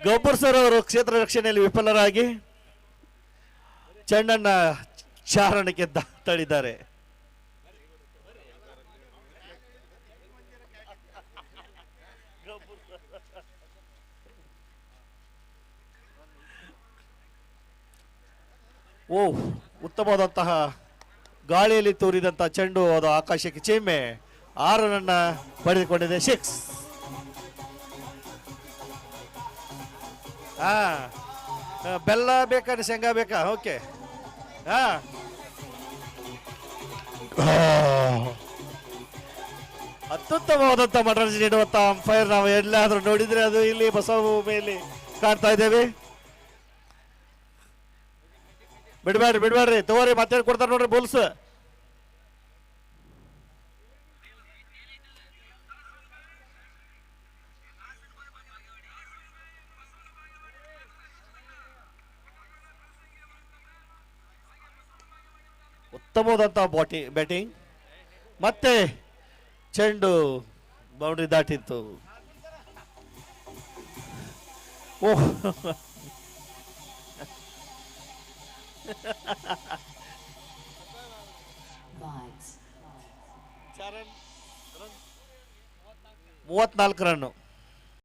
Gabbar sir ಅವರು ಕ್ಷೇತ್ರ ರಕ್ಷಣೆಯಲ್ಲಿ ವಿಫಲರಾಗಿ ಚೆಂಡನ್ನ ಚಾರಣಕ್ಕೆ ತಳ್ಳಿದ್ದಾರೆ. ಓ, ಉತ್ತಮವಾದಂತಹ ಗಾಳಿಯಲ್ಲಿ ತೂರಿದಂತಹ ಚೆಂಡು ಅದು ಆಕಾಶಕ್ಕೆ ಚಿಮ್ಮೆ 6 ರನ್ನ ಪಡೆದುಕೊಂಡಿದೆ. 6. ಬೆಲ್ಲ ಬೇಕಾ ಶೇಂಗಾ ಬೇಕಾ? ಓಕೆ. ಅತ್ಯುತ್ತಮವಾದಂತಹ ಮನರಂಜನೆ ನೀಡುವಂತ ಅಂಪೈರ್ ನಾವು ಎಲ್ಲಾದ್ರೂ ನೋಡಿದ್ರೆ ಅದು ಇಲ್ಲಿ ಬಸವಭೂಮಿಯಲ್ಲಿ ಕಾಣ್ತಾ ಇದ್ದೇವೆ. ಬಿಡ್ಬೇಡ್ರಿ ತಗೋರಿ, ಮತ್ತೆ ಕೊಡ್ತಾರೆ ನೋಡ್ರಿ ಬುಲ್ಸ್. ಉತ್ತಮವಾದಂತಹ ಬ್ಯಾಟಿಂಗ್. ಮತ್ತೆ ಚೆಂಡು ಬೌಂಡ್ರಿ ದಾಟಿತ್ತು. ಓಹ್, Vibes. 34 ರನ್ನು.